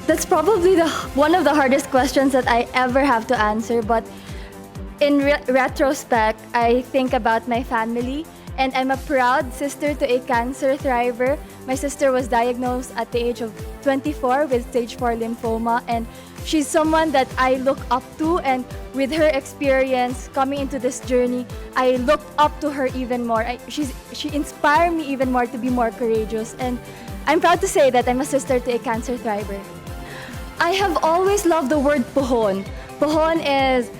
That's probably one of the hardest questions that I ever have to answer, but in retrospect, I think about my family, and I'm a proud sister to a cancer thriver. My sister was diagnosed at the age of 24 with stage 4 lymphoma, and she's someone that I look up to, and with her experience coming into this journey, I look up to her even more. She inspired me even more to be more courageous, and I'm proud to say that I'm a sister to a cancer thriver. I have always loved the word pohon. Pohon is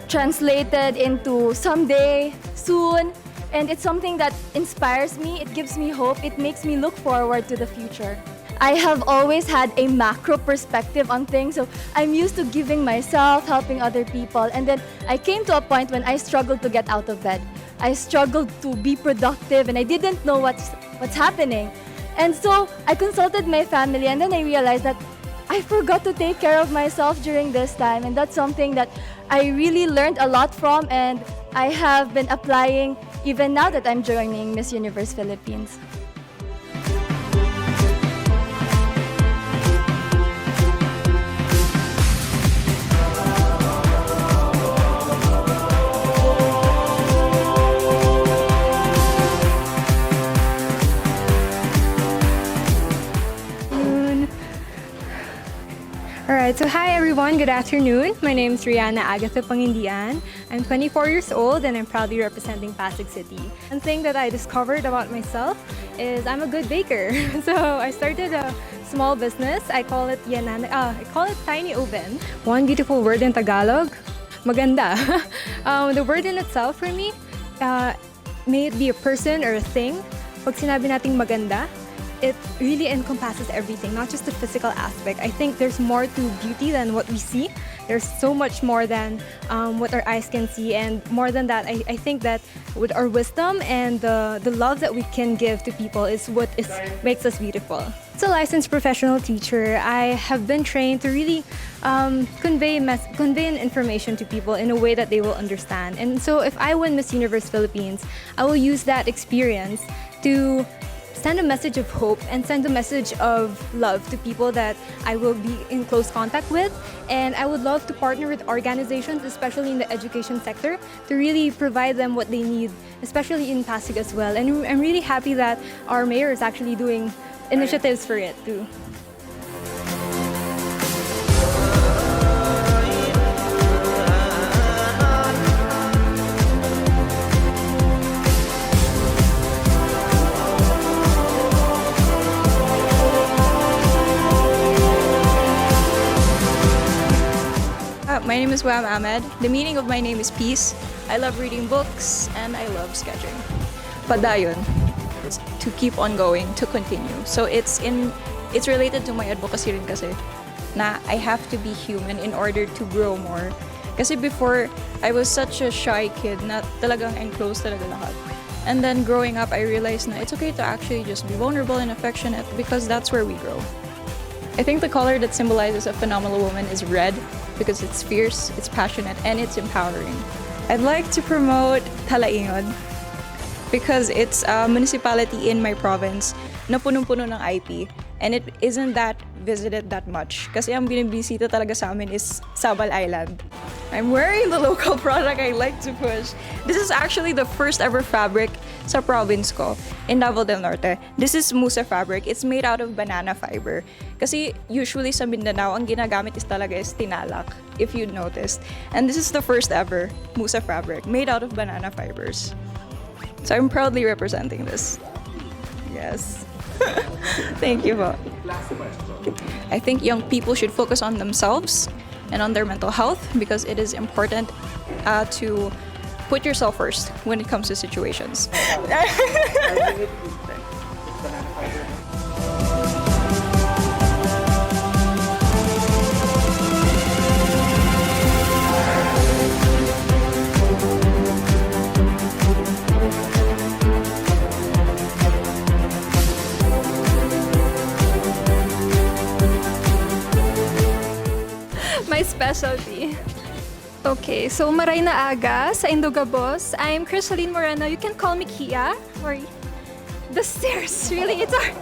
translated into someday, soon, and it's something that inspires me, it gives me hope, it makes me look forward to the future. I have always had a macro perspective on things, so I'm used to giving myself, helping other people, and then I came to a point when I struggled to get out of bed. I struggled to be productive, and I didn't know what's happening. And so I consulted my family, and then I realized that I forgot to take care of myself during this time, and that's something that I really learned a lot from, and I have been applying even now that I'm joining Miss Universe Philippines. Alright, so hi everyone, good afternoon. My name is Rihanna Agatha Pangindian. I'm 24 years old and I'm proudly representing Pasig City. One thing that I discovered about myself is I'm a good baker. So I started a small business. I call it Tiny Oven. One beautiful word in Tagalog, maganda. The word in itself for me, may it be a person or a thing, pag sinabi nating maganda, it really encompasses everything, not just the physical aspect. I think there's more to beauty than what we see. There's so much more than what our eyes can see, and more than that, I think that with our wisdom and the love that we can give to people is what makes us beautiful. As a licensed professional teacher, I have been trained to really convey information to people in a way that they will understand. And so if I win Miss Universe Philippines, I will use that experience to send a message of hope and send a message of love to people that I will be in close contact with. And I would love to partner with organizations, especially in the education sector, to really provide them what they need, especially in Pasig as well. And I'm really happy that our mayor is actually doing initiatives for it too. My name is Wam Ahmed. The meaning of my name is peace. I love reading books and I love sketching. Padayon. It's to keep on going, to continue. So it's related to my advocacy rin kasi na I have to be human in order to grow more. Kasi before, I was such a shy kid na talagang enclosed talaga lahat. And then growing up, I realized na it's okay to actually just be vulnerable and affectionate because that's where we grow. I think the color that symbolizes a phenomenal woman is red because it's fierce, it's passionate, and it's empowering. I'd like to promote Talaingod because it's a municipality in my province na punong-puno ng IP, and it isn't that visited that much kasi ang binibisita talaga sa amin is Sabal Island. I'm wearing the local product I like to push. This is actually the first ever fabric sa province ko in Davao del Norte. This is Musa fabric. It's made out of banana fiber. Kasi usually sa Mindanao, ang ginagamit is talaga is tinalak, if you noticed. And this is the first ever Musa fabric made out of banana fibers. So I'm proudly representing this. Yes. Thank you po. I think young people should focus on themselves and on their mental health because it is important to put yourself first when it comes to situations. My specialty. Okay, so maray na aga sa Indogabos. I'm Crisaline Moreno. You can call me Kia. Or the stairs, really, it's hard.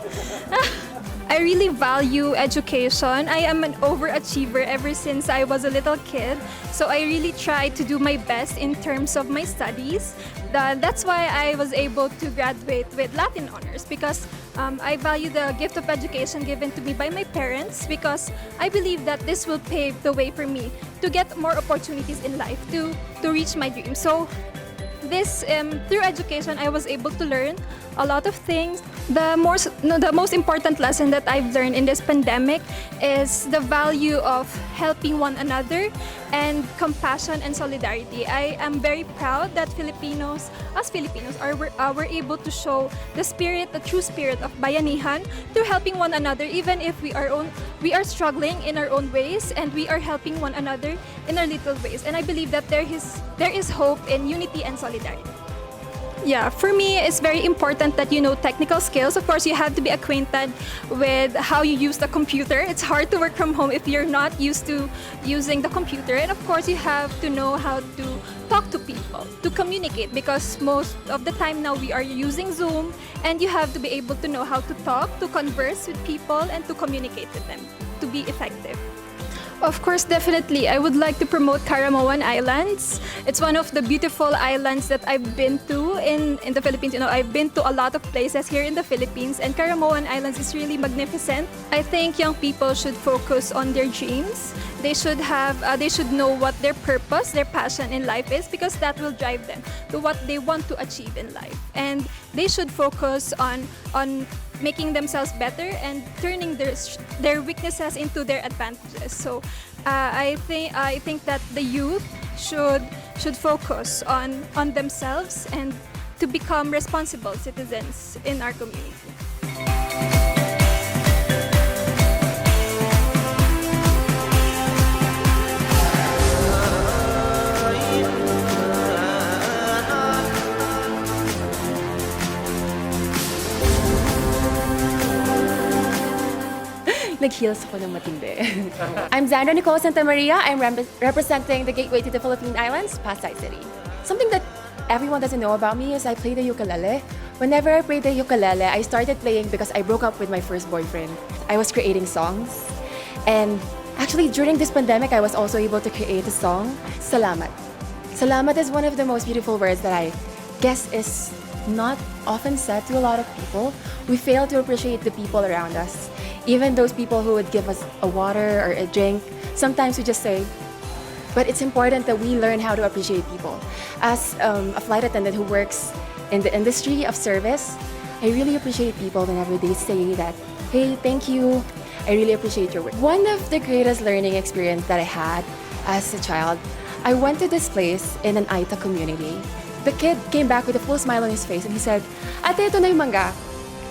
I really value education. I am an overachiever ever since I was a little kid. So I really try to do my best in terms of my studies. That's why I was able to graduate with Latin honors because I value the gift of education given to me by my parents because I believe that this will pave the way for me to get more opportunities in life, to reach my dreams. So this through education, I was able to learn a lot of things. The most important lesson that I've learned in this pandemic is the value of helping one another and compassion and solidarity. I am very proud that us Filipinos, were able to show the true spirit of bayanihan through helping one another, even if we are struggling in our own ways, and we are helping one another in our little ways. And I believe that there is hope in unity and solidarity. Yeah, for me, it's very important that you know technical skills. Of course, you have to be acquainted with how you use the computer. It's hard to work from home if you're not used to using the computer. And of course, you have to know how to talk to people, to communicate, because most of the time now we are using Zoom, and you have to be able to know how to talk, to converse with people, and to communicate with them to be effective. Of course, definitely. I would like to promote Caramoan Islands. It's one of the beautiful islands that I've been to in the Philippines. You know, I've been to a lot of places here in the Philippines, and Caramoan Islands is really magnificent. I think young people should focus on their dreams. They should know what their purpose, their passion in life is, because that will drive them to what they want to achieve in life. And they should focus on making themselves better and turning their weaknesses into their advantages. So I think that the youth should focus on themselves and to become responsible citizens in our community. Nag-heels ako ng matindi. I'm Zandra Nicole Santa Maria. I'm representing the gateway to the Philippine Islands, Pasay City. Something that everyone doesn't know about me is I play the ukulele. Whenever I play the ukulele, I started playing because I broke up with my first boyfriend. I was creating songs. And actually, during this pandemic, I was also able to create a song, Salamat. Salamat is one of the most beautiful words that I guess is not often said to a lot of people. We fail to appreciate the people around us. Even those people who would give us a water or a drink, sometimes we just say, but it's important that we learn how to appreciate people. As a flight attendant who works in the industry of service, I really appreciate people whenever they say that, hey, thank you, I really appreciate your work. One of the greatest learning experience that I had as a child, I went to this place in an Aita community. The kid came back with a full smile on his face and he said, Ate, ito na yung mangga.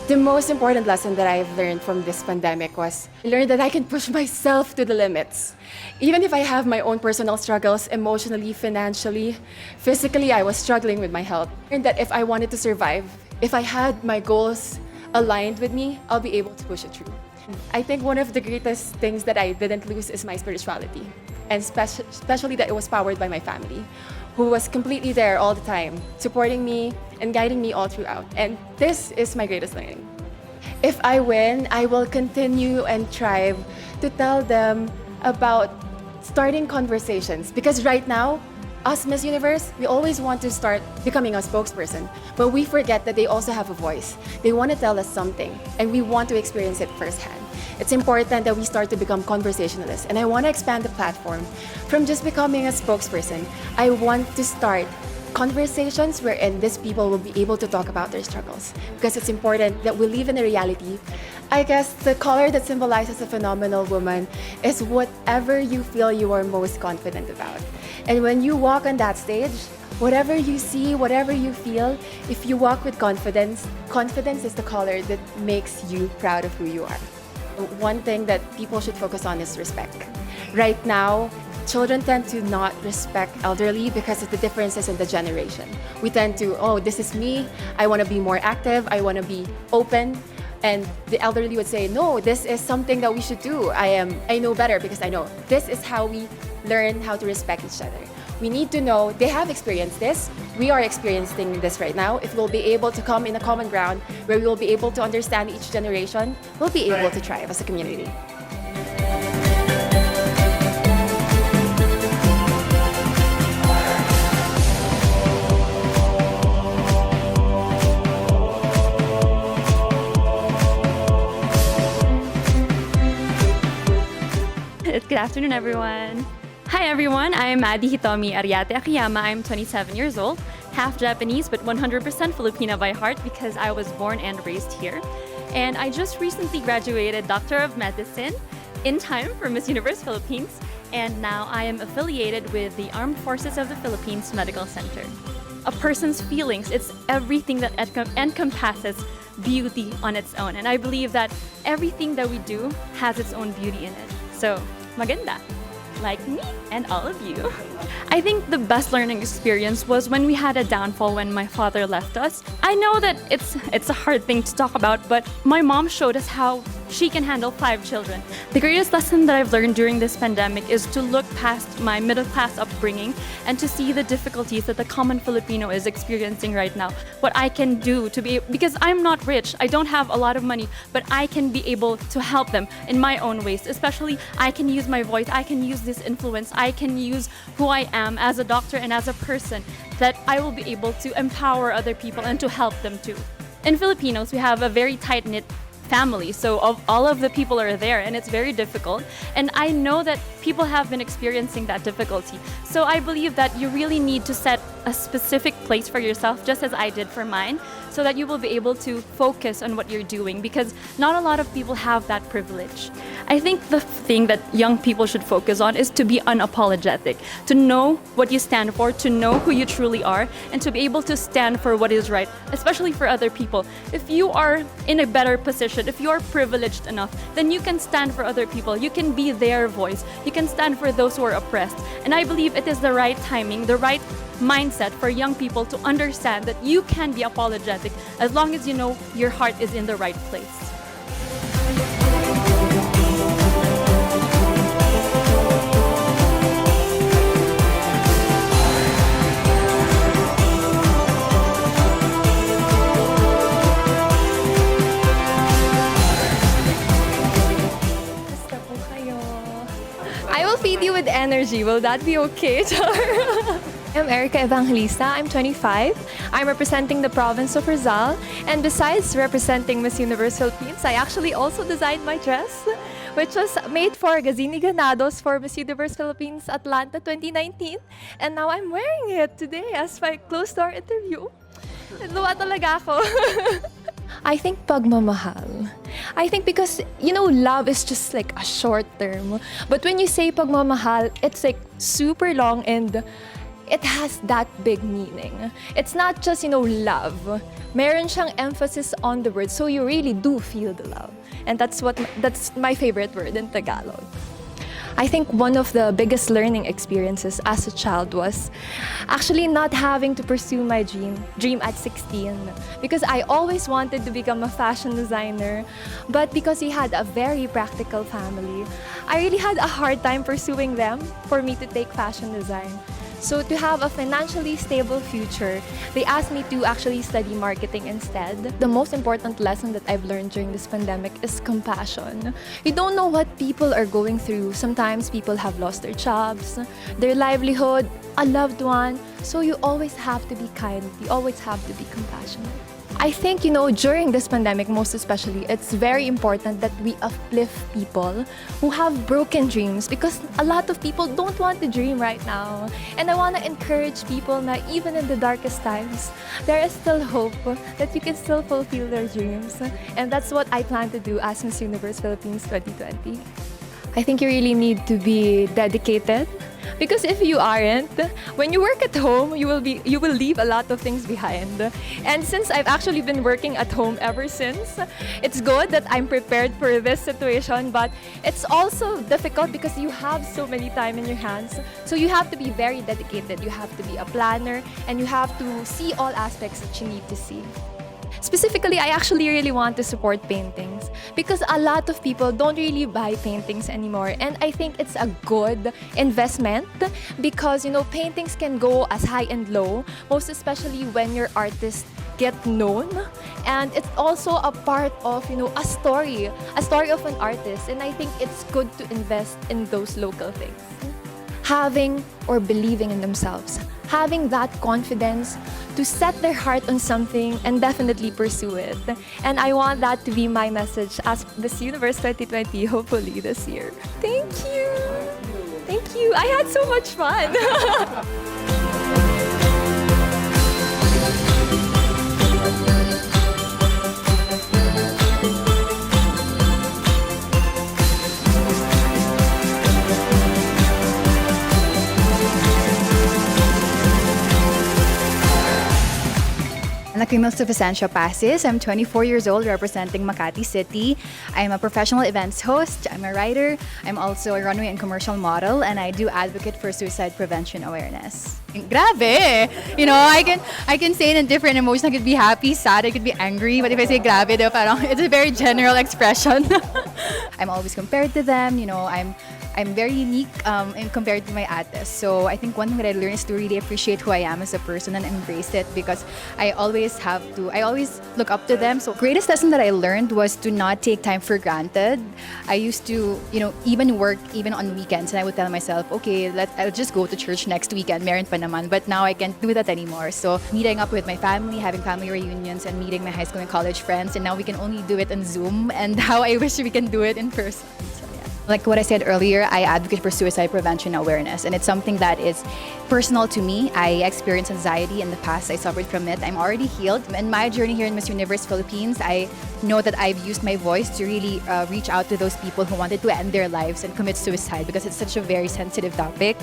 The most important lesson that I've learned from this pandemic was I learned that I can push myself to the limits. Even if I have my own personal struggles, emotionally, financially, physically, I was struggling with my health. And that if I wanted to survive, if I had my goals aligned with me, I'll be able to push it through. I think one of the greatest things that I didn't lose is my spirituality. And especially that it was powered by my family, who was completely there all the time, supporting me and guiding me all throughout. And this is my greatest learning. If I win, I will continue and strive to tell them about starting conversations. Because right now, us Miss Universe, we always want to start becoming a spokesperson, but we forget that they also have a voice. They want to tell us something, and we want to experience it firsthand. It's important that we start to become conversationalists, and I want to expand the platform from just becoming a spokesperson. I want to start conversations wherein these people will be able to talk about their struggles, because it's important that we live in a reality. I guess the color that symbolizes a phenomenal woman is whatever you feel you are most confident about. And when you walk on that stage, whatever you see, whatever you feel, if you walk with confidence, confidence is the color that makes you proud of who you are. One thing that people should focus on is respect. Right now, children tend to not respect elderly because of the differences in the generation. We tend to, oh, this is me, I want to be more active, I want to be open. And the elderly would say, no, this is something that we should do. I know better because I know. This is how we learn how to respect each other. We need to know they have experienced this. We are experiencing this right now. If we'll be able to come in a common ground where we will be able to understand each generation, we'll be able to thrive as a community. Good afternoon, everyone. Hi, everyone. I'm Adi Hitomi Ariate Akiyama. I'm 27 years old, half Japanese, but 100% Filipina by heart because I was born and raised here. And I just recently graduated Doctor of Medicine in time for Miss Universe Philippines. And now I am affiliated with the Armed Forces of the Philippines Medical Center. A person's feelings, it's everything that encompasses beauty on its own. And I believe that everything that we do has its own beauty in it. So, maganda, like me and all of you. I think the best learning experience was when we had a downfall when my father left us. I know that it's a hard thing to talk about, but my mom showed us how she can handle 5 children. The greatest lesson that I've learned during this pandemic is to look past my middle-class upbringing and to see the difficulties that the common Filipino is experiencing right now. What I can do to be, because I'm not rich, I don't have a lot of money, but I can be able to help them in my own ways. Especially, I can use my voice, I can use this influence, I can use who I am as a doctor and as a person, that I will be able to empower other people and to help them too. In Filipinos, we have a very tight-knit family, so all of the people are there and it's very difficult, and I know that people have been experiencing that difficulty. So I believe that you really need to set a specific place for yourself, just as I did for mine, so that you will be able to focus on what you're doing, because not a lot of people have that privilege. I think the thing that young people should focus on is to be unapologetic, to know what you stand for, to know who you truly are, and to be able to stand for what is right, especially for other people. If you are in a better position, if you are privileged enough, then you can stand for other people. You can be their voice. You can stand for those who are oppressed. And I believe it is the right timing, the right mindset for young people to understand that you can be apologetic as long as you know your heart is in the right place. I will feed you with energy. Will that be okay, Char? I'm Erica Evangelista. I'm 25. I'm representing the province of Rizal. And besides representing Miss Universe Philippines, I actually also designed my dress, which was made for Gazini Ganados for Miss Universe Philippines Atlanta 2019. And now I'm wearing it today as my closed-door interview. Luwa talaga ako. I think pagmamahal. I think because, love is just like a short term. But when you say pagmamahal, it's like super long and it has that big meaning. It's not just, love. Meron siyang emphasis on the word, so you really do feel the love. And that's my favorite word in Tagalog. I think one of the biggest learning experiences as a child was actually not having to pursue my dream at 16, because I always wanted to become a fashion designer, but because we had a very practical family, I really had a hard time pursuing them for me to take fashion design. So to have a financially stable future, they asked me to actually study marketing instead. The most important lesson that I've learned during this pandemic is compassion. You don't know what people are going through. Sometimes people have lost their jobs, their livelihood, a loved one. So you always have to be kind. You always have to be compassionate. I think, during this pandemic, most especially, it's very important that we uplift people who have broken dreams, because a lot of people don't want to dream right now. And I want to encourage people that even in the darkest times, there is still hope that you can still fulfill their dreams. And that's what I plan to do as Miss Universe Philippines 2020. I think you really need to be dedicated, because if you aren't, when you work at home, you will leave a lot of things behind. And since I've actually been working at home ever since, it's good that I'm prepared for this situation, but it's also difficult because you have so many time in your hands. So you have to be very dedicated. You have to be a planner, and you have to see all aspects that you need to see. Specifically, I actually really want to support paintings, because a lot of people don't really buy paintings anymore. And I think it's a good investment because, paintings can go as high and low, most especially when your artist get known, and it's also a part of a story of an artist, and I think it's good to invest in those local things. Having or believing in themselves, having that confidence to set their heart on something and definitely pursue it. And I want that to be my message as Miss Universe 2020, hopefully this year. Thank you. Thank you. I had so much fun. Nakimil Sufisancio Pasis. I'm 24 years old, representing Makati City. I'm a professional events host. I'm a writer. I'm also a runway and commercial model, and I do advocate for suicide prevention awareness. Grabe! I can say it in different emotions. I could be happy, sad, I could be angry. But if I say grabe, parang it's a very general expression. I'm always compared to them. I'm very unique compared to my ates. So I think one thing that I learned is to really appreciate who I am as a person and embrace it, because I always look up to them. So greatest lesson that I learned was to not take time for granted. I used to, even work even on weekends, and I would tell myself, okay, I'll just go to church next weekend, meron pa naman. But now I can't do that anymore. So meeting up with my family, having family reunions, and meeting my high school and college friends, and now we can only do it on Zoom, and how I wish we can do it in person. Like what I said earlier, I advocate for suicide prevention awareness, and it's something that is personal to me. I experienced anxiety in the past. I suffered from it. I'm already healed. In my journey here in Miss Universe Philippines, I know that I've used my voice to really reach out to those people who wanted to end their lives and commit suicide, because it's such a very sensitive topic.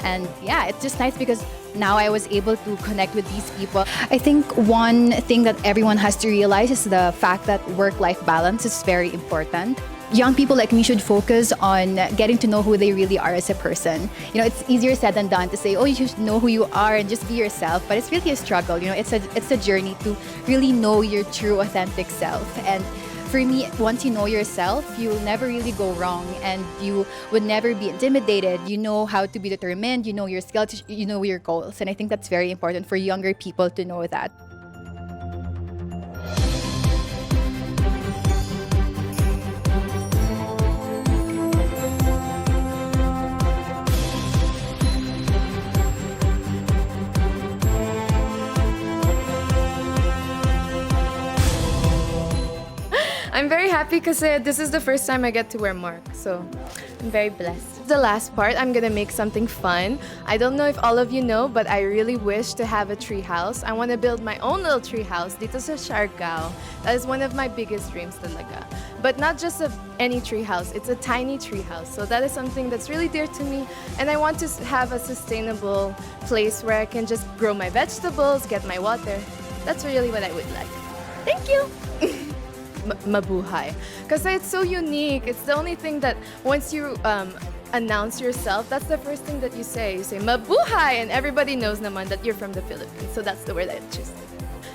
And yeah, it's just nice because now I was able to connect with these people. I think one thing that everyone has to realize is the fact that work-life balance is very important. Young people like me should focus on getting to know who they really are as a person. It's easier said than done to say, oh, you should know who you are and just be yourself. But it's really a struggle. It's a journey to really know your true, authentic self. And for me, once you know yourself, you'll never really go wrong, and you would never be intimidated. You know how to be determined. You know your skills. You know your goals. And I think that's very important for younger people to know that. I'm very happy because this is the first time I get to wear mark, so I'm very blessed. The last part, I'm gonna make something fun. I don't know if all of you know, but I really wish to have a tree house. I want to build my own little tree house dito sa Siargao. That is one of my biggest dreams talaga. But not just any tree house, it's a tiny tree house. So that is something that's really dear to me, and I want to have a sustainable place where I can just grow my vegetables, get my water. That's really what I would like. Thank you! Mabuhay. Because it's so unique. It's the only thing that once you announce yourself, that's the first thing that you say. You say Mabuhay, and everybody knows naman that you're from the Philippines. So that's the word I choose.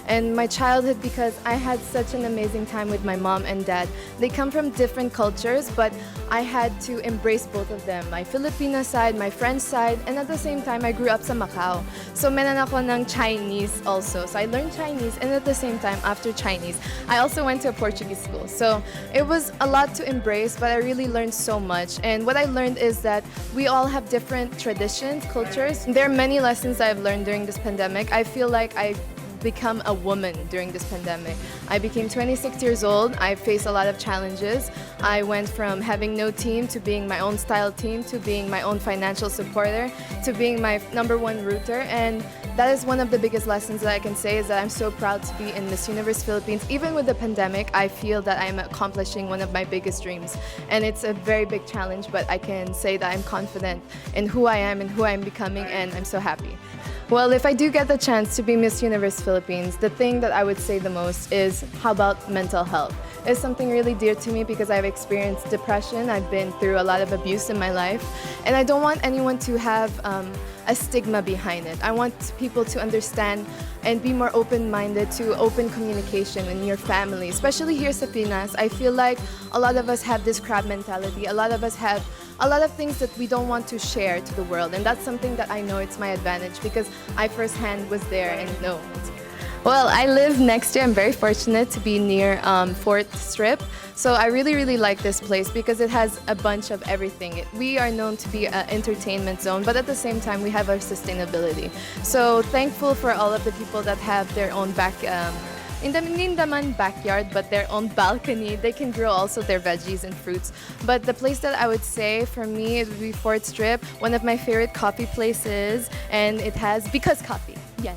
And my childhood, because I had such an amazing time with my mom and dad. They come from different cultures, but I had to embrace both of them. My Filipino side, my French side, and at the same time, I grew up sa Macau. So meron ako ng Chinese also. So I learned Chinese, and at the same time, after Chinese, I also went to a Portuguese school. So it was a lot to embrace, but I really learned so much. And what I learned is that we all have different traditions, cultures. There are many lessons I've learned during this pandemic. I feel like I become a woman during this pandemic. I became 26 years old. I faced a lot of challenges. I went from having no team to being my own style team, to being my own financial supporter, to being my #1 rooter. And that is one of the biggest lessons that I can say, is that I'm so proud to be in Miss Universe Philippines. Even with the pandemic, I feel that I'm accomplishing one of my biggest dreams. And it's a very big challenge, but I can say that I'm confident in who I am and who I'm becoming, and I'm so happy. Well, if I do get the chance to be Miss Universe Philippines, the thing that I would say the most is, how about mental health? is something really dear to me because I've experienced depression. I've been through a lot of abuse in my life, and I don't want anyone to have a stigma behind it. I want people to understand and be more open-minded to open communication in your family, especially here sa Pinas. I feel like a lot of us have this crab mentality. A lot of us have a lot of things that we don't want to share to the world, and that's something that I know it's my advantage because I firsthand was there and know. Well, I live next to, I'm very fortunate to be near 4th Strip. So I really, really like this place because it has a bunch of everything. We are known to be an entertainment zone, but at the same time, we have our sustainability. So thankful for all of the people that have their own hindi naman backyard, but their own balcony. They can grow also their veggies and fruits. But the place that I would say for me, it would be 4th Strip, one of my favorite coffee places, and it has Because Coffee. Yes.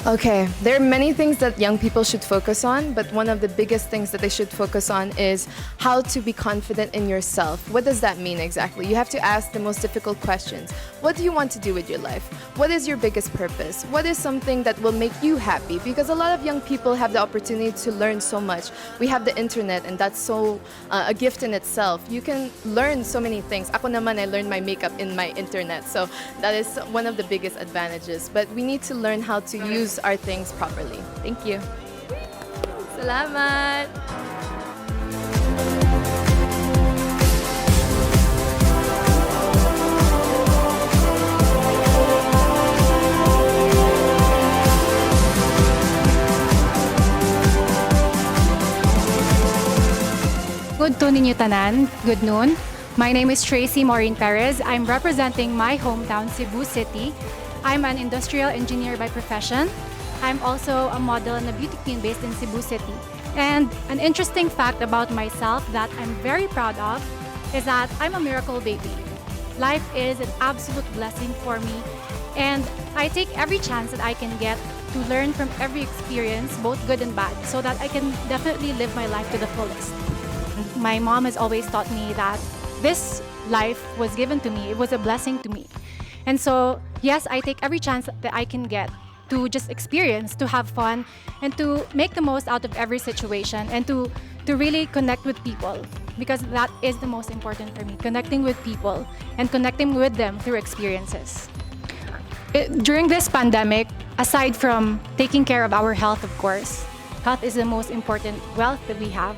Okay, there are many things that young people should focus on, but one of the biggest things that they should focus on is how to be confident in yourself. What does that mean exactly? You have to ask the most difficult questions. What do you want to do with your life? What is your biggest purpose? What is something that will make you happy? Because a lot of young people have the opportunity to learn so much. We have the internet, and that's so a gift in itself. You can learn so many things. Ako naman, I learned my makeup in my internet, so that is one of the biggest advantages. But we need to learn how to use our things properly. Thank you. Salamat! Good to ninyo tanan. Good noon. My name is Tracy Maureen Perez. I'm representing my hometown, Cebu City. I'm an industrial engineer by profession. I'm also a model and a beauty queen based in Cebu City. And an interesting fact about myself that I'm very proud of is that I'm a miracle baby. Life is an absolute blessing for me, and I take every chance that I can get to learn from every experience, both good and bad, so that I can definitely live my life to the fullest. My mom has always taught me that this life was given to me. It was a blessing to me. And so, yes, I take every chance that I can get to just experience, to have fun, and to make the most out of every situation, and to really connect with people, because that is the most important for me, connecting with people and connecting with them through experiences. During this pandemic, aside from taking care of our health, of course, health is the most important wealth that we have.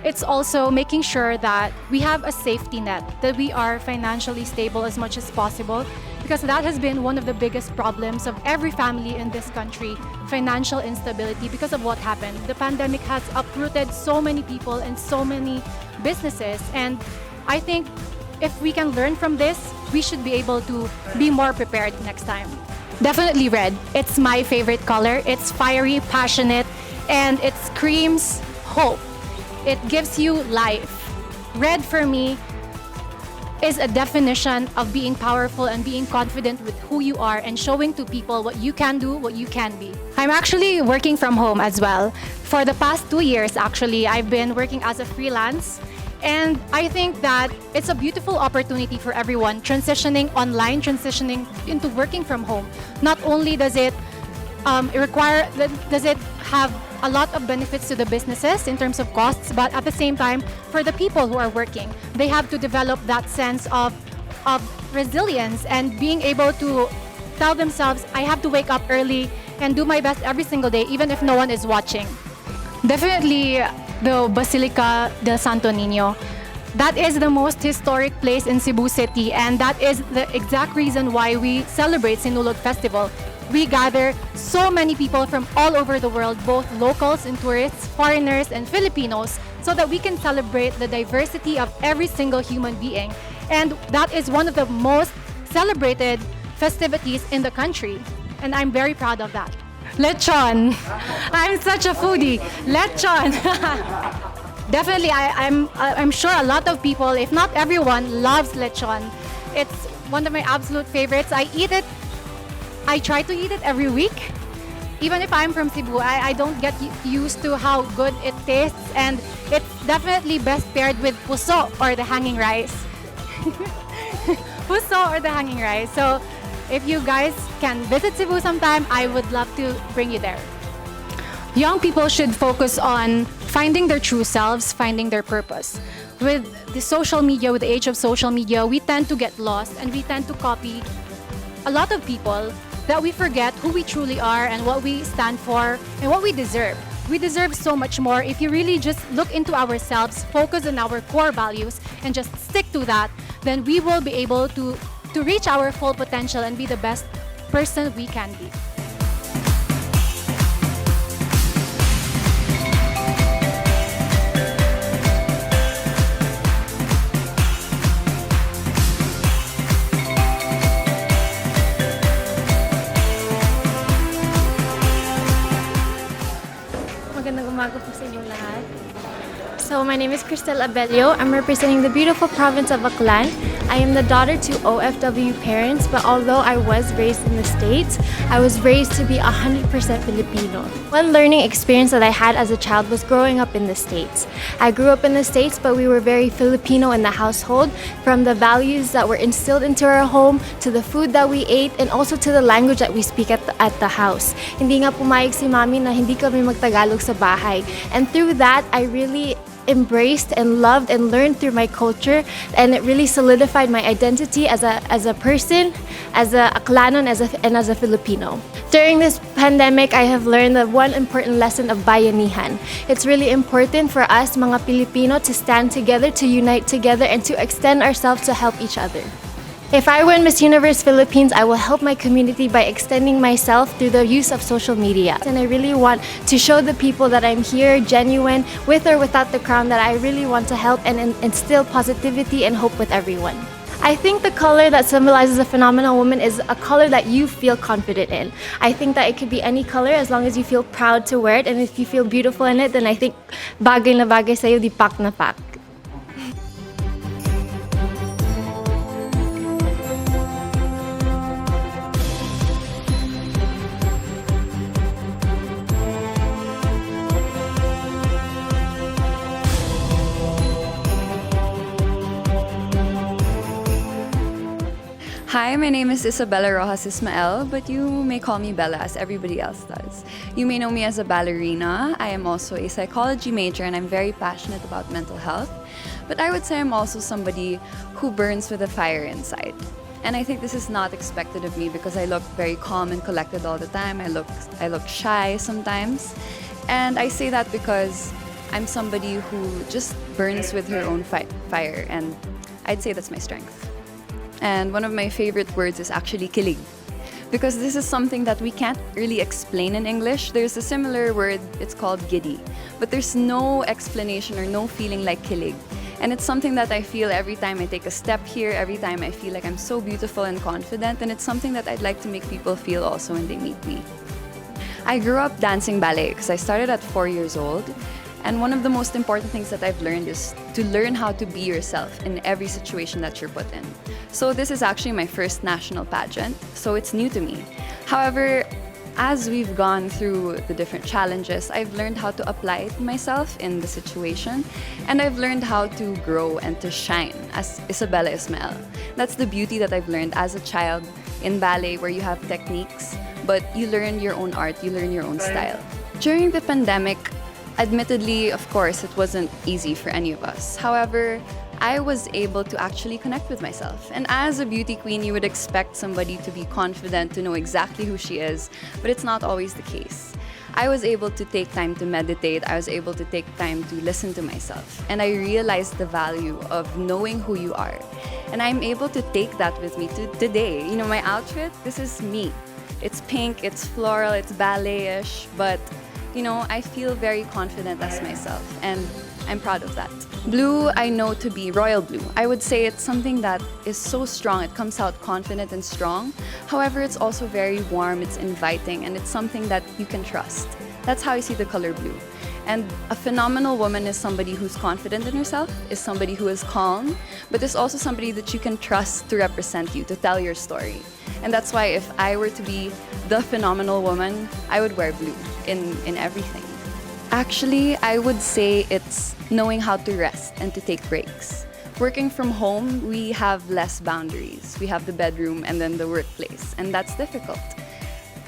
It's also making sure that we have a safety net, that we are financially stable as much as possible, because that has been one of the biggest problems of every family in this country, financial instability because of what happened. The pandemic has uprooted so many people and so many businesses, and I think if we can learn from this, we should be able to be more prepared next time. Definitely red. It's my favorite color. It's fiery, passionate, and it screams hope. It gives you life. Red for me is a definition of being powerful and being confident with who you are and showing to people what you can do, what you can be. I'm actually working from home as well. For the past 2 years, actually, I've been working as a freelance. And I think that it's a beautiful opportunity for everyone transitioning online, transitioning into working from home. Not only does it have a lot of benefits to the businesses in terms of costs, but at the same time, for the people who are working, they have to develop that sense of resilience and being able to tell themselves, I have to wake up early and do my best every single day, even if no one is watching. Definitely the Basilica del Santo Niño. That is the most historic place in Cebu City, and that is the exact reason why we celebrate Sinulog Festival. We gather so many people from all over the world, both locals and tourists, foreigners and Filipinos, so that we can celebrate the diversity of every single human being. And that is one of the most celebrated festivities in the country. And I'm very proud of that. Lechon. I'm such a foodie. Lechon. Definitely, I'm sure a lot of people, if not everyone, loves lechon. It's one of my absolute favorites. I try to eat it every week. Even if I'm from Cebu, I don't get used to how good it tastes, and it's definitely best paired with puso or the hanging rice. Puso or the hanging rice. So if you guys can visit Cebu sometime, I would love to bring you there. young people should focus on finding their true selves, finding their purpose. With the social media, with the age of social media, we tend to get lost and we tend to copy a lot of people that we forget who we truly are and what we stand for and what we deserve. We deserve so much more if you really just look into ourselves, focus on our core values, and just stick to that, then we will be able to reach our full potential and be the best person we can be. Magandang umaga po sa inyong lahat. So, my name is Cristel Abelio. I'm representing the beautiful province of Aklan. I am the daughter to OFW parents, but although I was raised in the States, I was raised to be 100% Filipino. One learning experience that I had as a child was growing up in the States. I grew up in the States, but we were very Filipino in the household, from the values that were instilled into our home, to the food that we ate, and also to the language that we speak at the house. Hindi nga pumayag si mami na hindi kami magtagalog sa bahay. And through that, I really embraced and loved and learned through my culture, and it really solidified my identity as a person, as a Aklanon, and as a Filipino. During this pandemic, I have learned the one important lesson of bayanihan. It's really important for us, mga Pilipino, to stand together, to unite together, and to extend ourselves to help each other. If I win Miss Universe Philippines, I will help my community by extending myself through the use of social media. And I really want to show the people that I'm here, genuine, with or without the crown, that I really want to help and instill positivity and hope with everyone. I think the color that symbolizes a phenomenal woman is a color that you feel confident in. I think that it could be any color as long as you feel proud to wear it, and if you feel beautiful in it, then I think bagay na bagay sa'yo, di pak na pak. Hi, my name is Isabella Rojas Ismael, but you may call me Bella as everybody else does. You may know me as a ballerina. I am also a psychology major and I'm very passionate about mental health. But I would say I'm also somebody who burns with a fire inside. And I think this is not expected of me because I look very calm and collected all the time. I look shy sometimes. And I say that because I'm somebody who just burns with her own fire, and I'd say that's my strength. And one of my favorite words is actually kilig, because this is something that we can't really explain in English. There's a similar word, it's called giddy, but there's no explanation or no feeling like kilig. And it's something that I feel every time I take a step here, every time I feel like I'm so beautiful and confident, and it's something that I'd like to make people feel also when they meet me. I grew up dancing ballet because I started at 4 years old. And one of the most important things that I've learned is to learn how to be yourself in every situation that you're put in. So this is actually my first national pageant, so it's new to me. However, as we've gone through the different challenges, I've learned how to apply it myself in the situation, and I've learned how to grow and to shine as Isabella Ismael. That's the beauty that I've learned as a child in ballet, where you have techniques, but you learn your own art, you learn your own style. During the pandemic, admittedly, of course, it wasn't easy for any of us. However, I was able to actually connect with myself. And as a beauty queen, you would expect somebody to be confident, to know exactly who she is, but it's not always the case. I was able to take time to meditate. I was able to take time to listen to myself. And I realized the value of knowing who you are. And I'm able to take that with me to today. You know, my outfit, this is me. It's pink, it's floral, it's ballet-ish, but you know, I feel very confident as myself, and I'm proud of that. Blue, I know to be royal blue. I would say it's something that is so strong. It comes out confident and strong. However, it's also very warm, it's inviting, and it's something that you can trust. That's how I see the color blue. And a phenomenal woman is somebody who's confident in herself, is somebody who is calm, but is also somebody that you can trust to represent you, to tell your story. And that's why if I were to be the phenomenal woman, I would wear blue in everything. Actually, I would say it's knowing how to rest and to take breaks. Working from home, we have less boundaries. We have the bedroom and then the workplace, and that's difficult.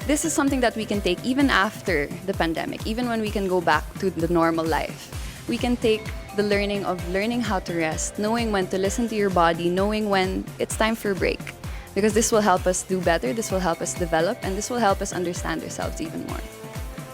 this is something that we can take even after the pandemic, even when we can go back to the normal life. We can take the learning of learning how to rest, knowing when to listen to your body, knowing when it's time for a break. Because this will help us do better, this will help us develop, and this will help us understand ourselves even more.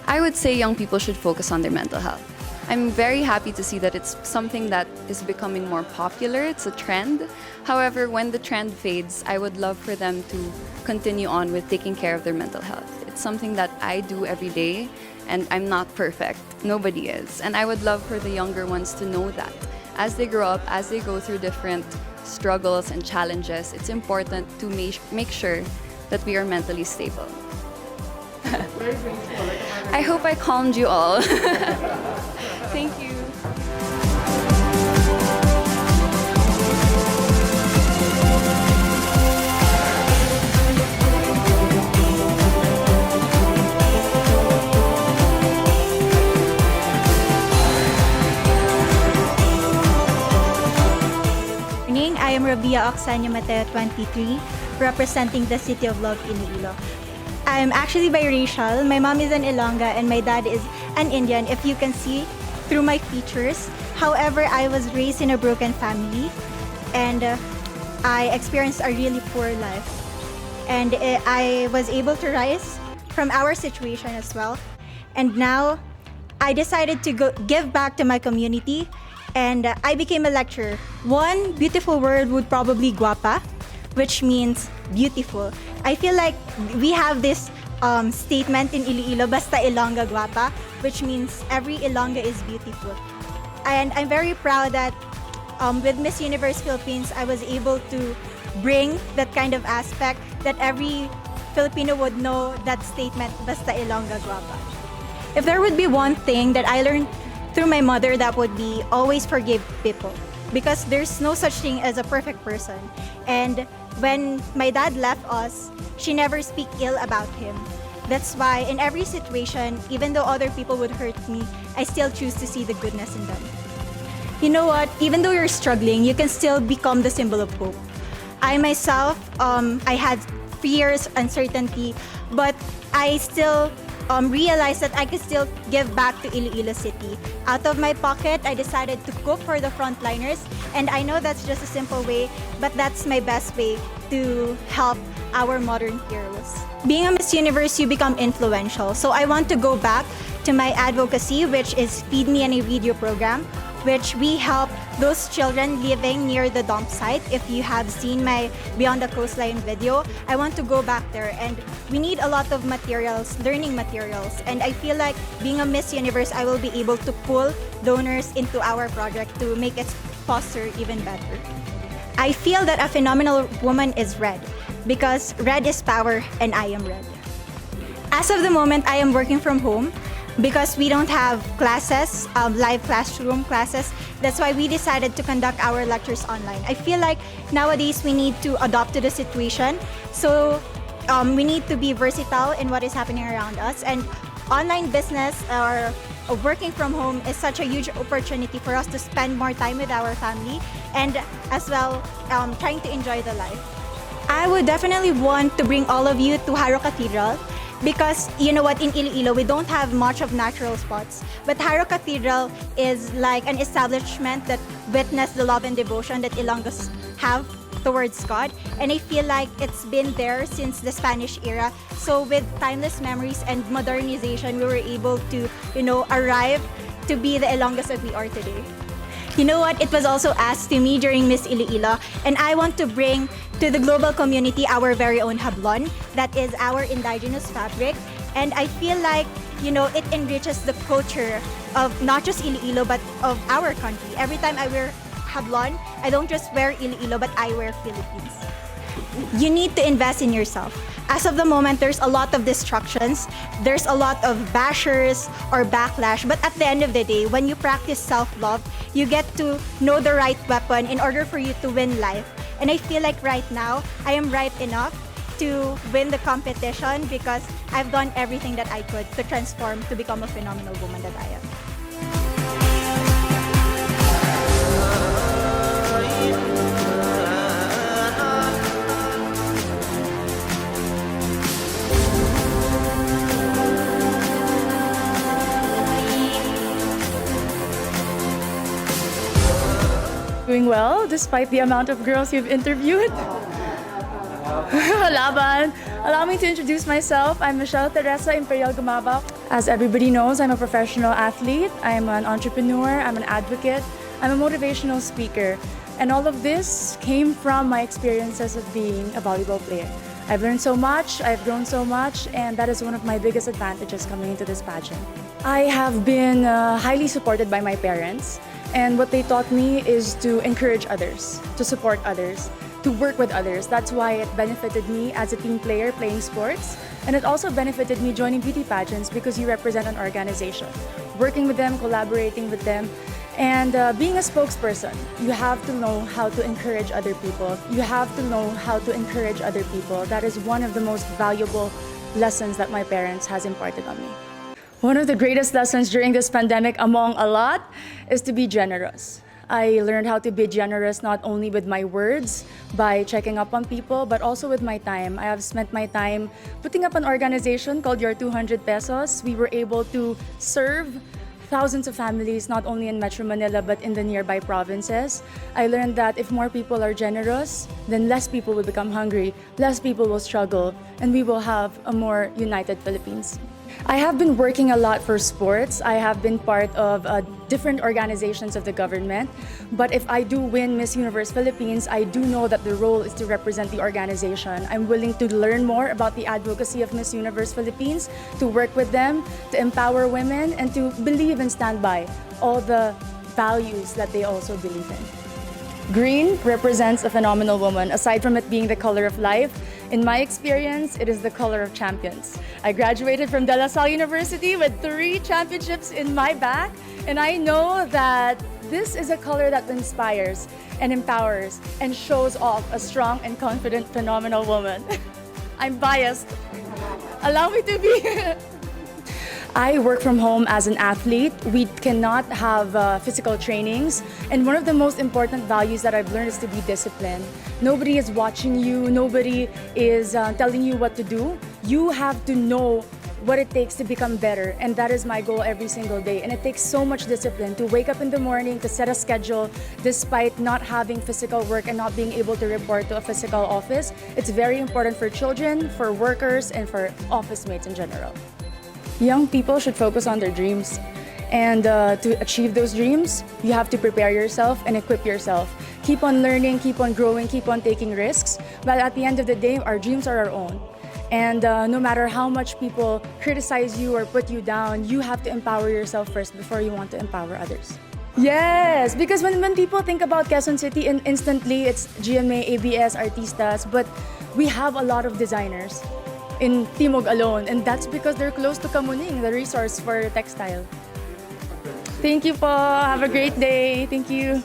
I would say young people should focus on their mental health. I'm very happy to see that it's something that is becoming more popular. It's a trend. However, when the trend fades, I would love for them to continue on with taking care of their mental health. It's something that I do every day, and I'm not perfect. Nobody is. And I would love for the younger ones to know that. As they grow up, as they go through different struggles and challenges, it's important to make sure that we are mentally stable. I hope I calmed you all. Thank you. Morning, I am Rabia Oxanya Mateo, 23, representing the City of Love, Iloilo. I'm actually biracial. My mom is an Ilongga and my dad is an Indian, if you can see through my features. However, I was raised in a broken family and I experienced a really poor life. And I was able to rise from our situation as well. And now I decided to give back to my community and I became a lecturer. One beautiful word would probably guapa, which means beautiful. I feel like we have this statement in Iloilo, basta Ilongga guapa, which means every Ilongga is beautiful. And I'm very proud that with Miss Universe Philippines, I was able to bring that kind of aspect that every Filipino would know that statement, basta Ilongga guapa. If there would be one thing that I learned through my mother, that would be always forgive people. Because there's no such thing as a perfect person. And when my dad left us, she never speak ill about him. That's why in every situation, even though other people would hurt me, I still choose to see the goodness in them. You know what? Even though you're struggling, you can still become the symbol of hope. I myself, I had fears, uncertainty, but I still realized that I could still give back to Iloilo City. Out of my pocket, I decided to cook for the frontliners, and I know that's just a simple way, but that's my best way to help our modern heroes. Being a Miss Universe, you become influential. So I want to go back to my advocacy, which is Feed Me Any Radio program, which we help those children living near the dump site. If you have seen my Beyond the Coastline video, I want to go back there, and we need a lot of materials, learning materials, and I feel like being a Miss Universe, I will be able to pull donors into our project to make it foster even better. I feel that a phenomenal woman is red, because red is power and I am red. As of the moment, I am working from home because we don't have classes, live classroom classes. That's why we decided to conduct our lectures online. I feel like nowadays we need to adapt to the situation. So we need to be versatile in what is happening around us. And online business or working from home is such a huge opportunity for us to spend more time with our family and as well trying to enjoy the life. I would definitely want to bring all of you to Haro Cathedral because you know what, in Iloilo we don't have much of natural spots, but Haro Cathedral is like an establishment that witnessed the love and devotion that Ilonggos have towards God, and I feel like it's been there since the Spanish era. So with timeless memories and modernization, we were able to, arrive to be the Ilonggos that we are today. You know what? It was also asked to me during Miss Iloilo, and I want to bring to the global community our very own hablon. That is our indigenous fabric, and I feel like, it enriches the culture of not just Iloilo, but of our country. Every time I wear hablon, I don't just wear Iloilo, but I wear Philippines. You need to invest in yourself. As of the moment, there's a lot of distractions. There's a lot of bashers or backlash. But at the end of the day, when you practice self-love, you get to know the right weapon in order for you to win life. And I feel like right now, I am ripe enough to win the competition because I've done everything that I could to transform to become a phenomenal woman that I am. doing well despite the amount of girls you've interviewed. Laban. Allow me to introduce myself. I'm Michelle Teresa Imperial Gumabao. As everybody knows, I'm a professional athlete. I'm an entrepreneur. I'm an advocate. I'm a motivational speaker. And all of this came from my experiences of being a volleyball player. I've learned so much, I've grown so much, and that is one of my biggest advantages coming into this pageant. I have been highly supported by my parents, and what they taught me is to encourage others, to support others, to work with others. That's why it benefited me as a team player playing sports, and it also benefited me joining beauty pageants because you represent an organization. Working with them, collaborating with them, and being a spokesperson, you have to know how to encourage other people. You have to know how to encourage other people. That is one of the most valuable lessons that my parents has imparted on me. One of the greatest lessons during this pandemic, among a lot, is to be generous. I learned how to be generous not only with my words, by checking up on people, but also with my time. I have spent my time putting up an organization called Your 200 Pesos. We were able to serve thousands of families, not only in Metro Manila, but in the nearby provinces. I learned that if more people are generous, then less people will become hungry, less people will struggle, and we will have a more united Philippines. I have been working a lot for sports. I have been part of different organizations of the government. But if I do win Miss Universe Philippines, I do know that the role is to represent the organization. I'm willing to learn more about the advocacy of Miss Universe Philippines, to work with them, to empower women, and to believe and stand by all the values that they also believe in. Green represents a phenomenal woman. Aside from it being the color of life, in my experience, it is the color of champions. I graduated from De La Salle University with 3 championships in my back, and I know that this is a color that inspires and empowers and shows off a strong and confident, phenomenal woman. I'm biased. Allow me to be. I work from home as an athlete. We cannot have physical trainings. And one of the most important values that I've learned is to be disciplined. Nobody is watching you. Nobody is telling you what to do. You have to know what it takes to become better. And that is my goal every single day. And it takes so much discipline to wake up in the morning, to set a schedule, despite not having physical work and not being able to report to a physical office. It's very important for children, for workers, and for office mates in general. Young people should focus on their dreams. And to achieve those dreams, you have to prepare yourself and equip yourself. Keep on learning, keep on growing, keep on taking risks. But at the end of the day, our dreams are our own. And no matter how much people criticize you or put you down, you have to empower yourself first before you want to empower others. Yes, because when people think about Quezon City, instantly it's GMA, ABS, Artistas, but we have a lot of designers in Timog alone, and that's because they're close to Kamuning, the resource for textile. Thank you po. Have a great day. Thank you.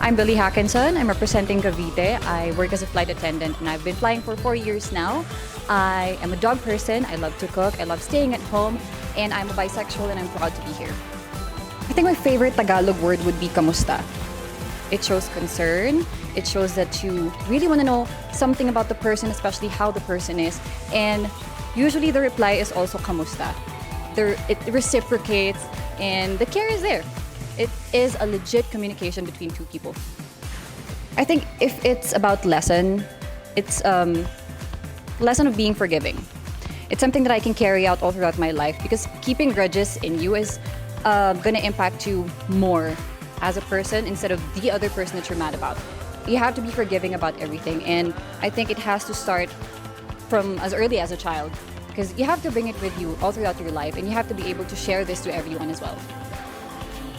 I'm Billy Hackinson. I'm representing Cavite. I work as a flight attendant and I've been flying for 4 years now. I am a dog person. I love to cook. I love staying at home. And I'm a bisexual and I'm proud to be here. I think my favorite Tagalog word would be kamusta. It shows concern. It shows that you really want to know something about the person, especially how the person is. And usually the reply is also kamusta. It reciprocates and the care is there. It is a legit communication between two people. I think if it's about lesson, it's lesson of being forgiving. It's something that I can carry out all throughout my life because keeping grudges in you is gonna impact you more as a person instead of the other person that you're mad about. You have to be forgiving about everything, and I think it has to start from as early as a child because you have to bring it with you all throughout your life, and you have to be able to share this to everyone as well.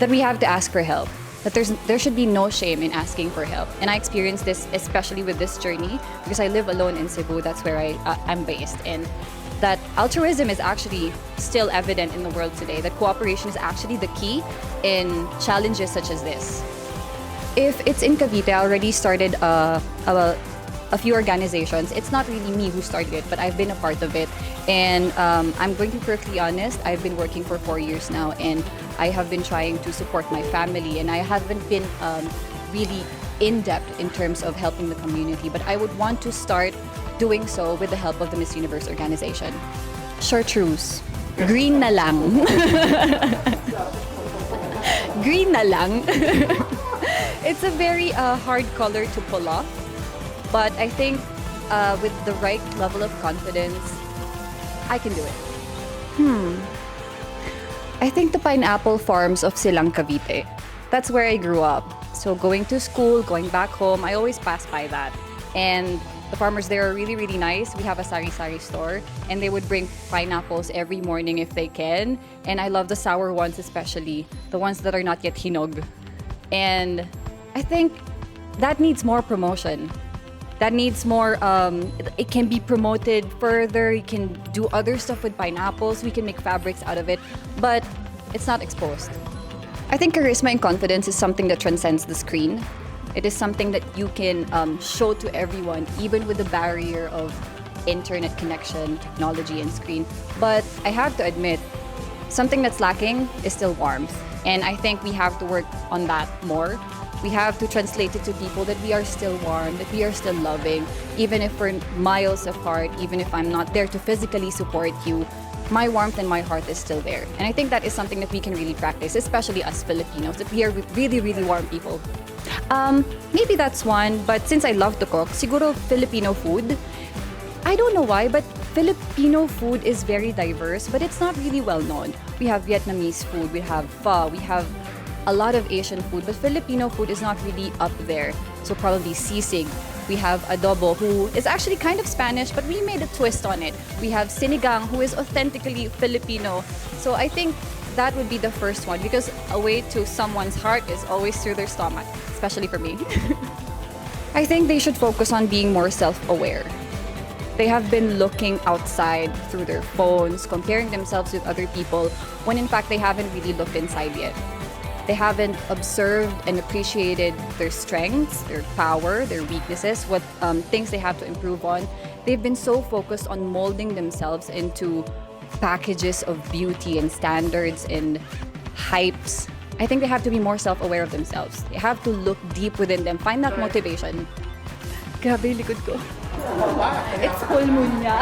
That we have to ask for help, that there should be no shame in asking for help. And I experienced this especially with this journey because I live alone in Cebu. That's where I'm based. And that altruism is actually still evident in the world today, that cooperation is actually the key in challenges such as this. If it's in Cavite, I already started a few organizations. It's not really me who started it, but I've been a part of it. And I'm going to be perfectly honest, I've been working for 4 years now, and I have been trying to support my family, and I haven't been really in-depth in terms of helping the community, but I would want to start doing so with the help of the Miss Universe organization. Chartreuse. Green na lang. Green na lang. It's a very hard color to pull off, but I think with the right level of confidence, I can do it. I think the pineapple farms of Silang, Cavite. That's where I grew up. So going to school, going back home, I always pass by that. And the farmers there are really, really nice. We have a sari-sari store, and they would bring pineapples every morning if they can. And I love the sour ones especially, the ones that are not yet hinog. And I think that needs more promotion. That needs more, it can be promoted further. You can do other stuff with pineapples. We can make fabrics out of it, but it's not exposed. I think charisma and confidence is something that transcends the screen. It is something that you can show to everyone, even with the barrier of internet connection, technology, and screen. But I have to admit, something that's lacking is still warmth. And I think we have to work on that more. We have to translate it to people that we are still warm, that we are still loving, even if we're miles apart, even if I'm not there to physically support you. My warmth and my heart is still there. And I think that is something that we can really practice, especially us Filipinos, that we are really, really warm people. Maybe that's one, but since I love to cook, siguro Filipino food. I don't know why, but Filipino food is very diverse, but it's not really well known. We have Vietnamese food, we have pho, we have a lot of Asian food, but Filipino food is not really up there. So probably sisig. We have adobo, who is actually kind of Spanish, but we made a twist on it. We have sinigang, who is authentically Filipino. So I think that would be the first one, because a way to someone's heart is always through their stomach, especially for me. I think they should focus on being more self-aware. They have been looking outside through their phones, comparing themselves with other people, when in fact they haven't really looked inside yet. They haven't observed and appreciated their strengths, their power, their weaknesses, what things they have to improve on. They've been so focused on molding themselves into packages of beauty and standards and hypes. I think they have to be more self-aware of themselves. They have to look deep within them, find that motivation. Grabe, likod ko. It's full moon niya.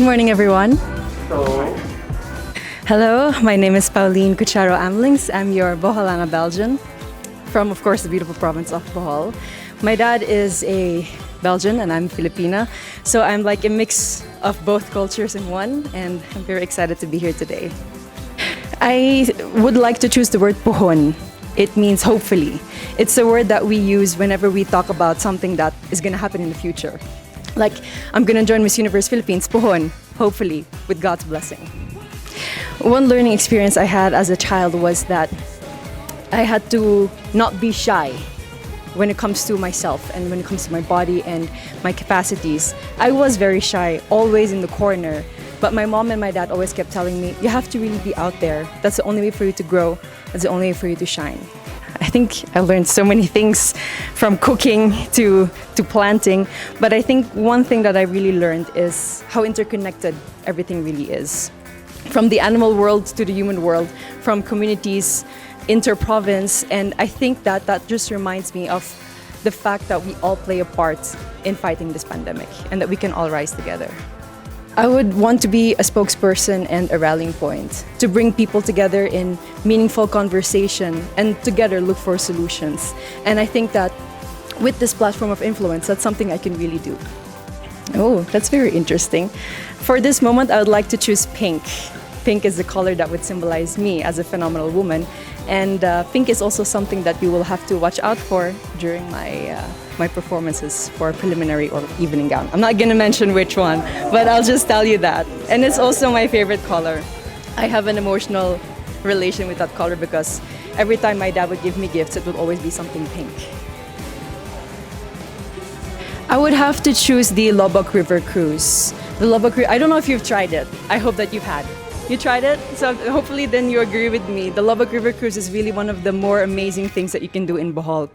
Good morning, everyone. Hello, my name is Pauline Cucharo Amlings. I'm your Boholana Belgian from, of course, the beautiful province of Bohol. My dad is a Belgian and I'm Filipina, so I'm like a mix of both cultures in one, and I'm very excited to be here today. I would like to choose the word puhon. It means hopefully. It's a word that we use whenever we talk about something that is going to happen in the future. Like, I'm gonna join Miss Universe Philippines, puhon, hopefully, with God's blessing. One learning experience I had as a child was that I had to not be shy when it comes to myself and when it comes to my body and my capacities. I was very shy, always in the corner, but my mom and my dad always kept telling me, you have to really be out there. That's the only way for you to grow. That's the only way for you to shine. I think I learned so many things from cooking to planting, but I think one thing that I really learned is how interconnected everything really is. From the animal world to the human world, from communities, inter-province, and I think that just reminds me of the fact that we all play a part in fighting this pandemic and that we can all rise together. I would want to be a spokesperson and a rallying point to bring people together in meaningful conversation and together look for solutions. And I think that with this platform of influence, that's something I can really do. Oh, that's very interesting. For this moment, I would like to choose pink. Pink is the color that would symbolize me as a phenomenal woman. And pink is also something that you will have to watch out for during my performances for preliminary or evening gown. I'm not gonna mention which one, but I'll just tell you that. And it's also my favorite color. I have an emotional relation with that color because every time my dad would give me gifts, it would always be something pink. I would have to choose the Lobok River Cruise The Lubbock River, I don't know if you've tried it. I hope that you've had. You tried it? So hopefully then you agree with me. The Lubbock River Cruise is really one of the more amazing things that you can do in Bohol.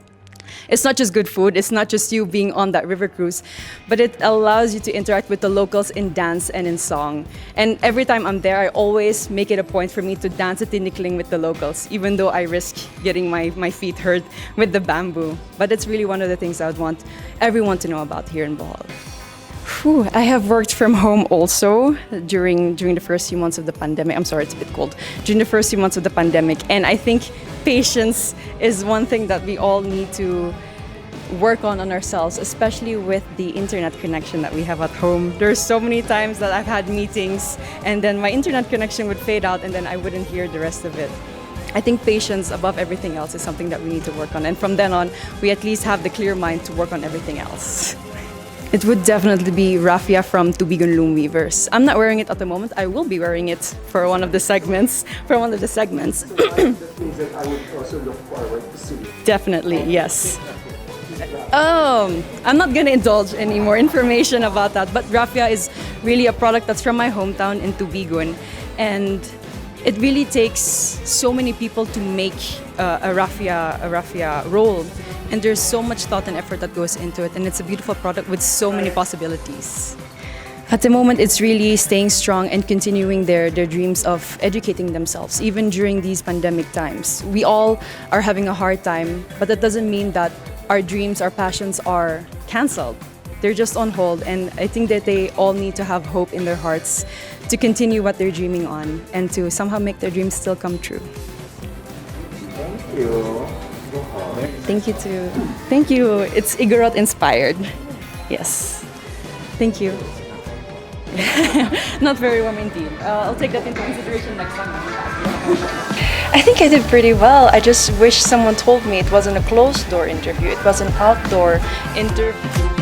It's not just good food, it's not just you being on that river cruise, but it allows you to interact with the locals in dance and in song. And every time I'm there, I always make it a point for me to dance at tinikling with the locals, even though I risk getting my feet hurt with the bamboo. But it's really one of the things I would want everyone to know about here in Bohol. Whew, I have worked from home also during the first few months of the pandemic. I'm sorry, it's a bit cold. During the first few months of the pandemic, and I think patience is one thing that we all need to work on ourselves, especially with the internet connection that we have at home. There's so many times that I've had meetings and then my internet connection would fade out and then I wouldn't hear the rest of it. I think patience above everything else is something that we need to work on, and from then on, we at least have the clear mind to work on everything else. It would definitely be raffia from Tubigon Loom Weavers. I'm not wearing it at the moment. I will be wearing it for one of the segments. I would also look forward to see. Definitely, yes. I'm not gonna indulge any more information about that, but raffia is really a product that's from my hometown in Tubigon, and it really takes so many people to make a raffia roll. And there's so much thought and effort that goes into it, and it's a beautiful product with so many possibilities. At the moment, it's really staying strong and continuing their dreams of educating themselves, even during these pandemic times. We all are having a hard time, but that doesn't mean that our dreams, our passions are canceled. They're just on hold, and I think that they all need to have hope in their hearts to continue what they're dreaming on and to somehow make their dreams still come true. Thank you. Thank you too. Thank you. It's Igorot inspired. Yes. Thank you. Not very warm indeed. I'll take that into consideration next time. I think I did pretty well. I just wish someone told me it wasn't a closed door interview, it was an outdoor interview.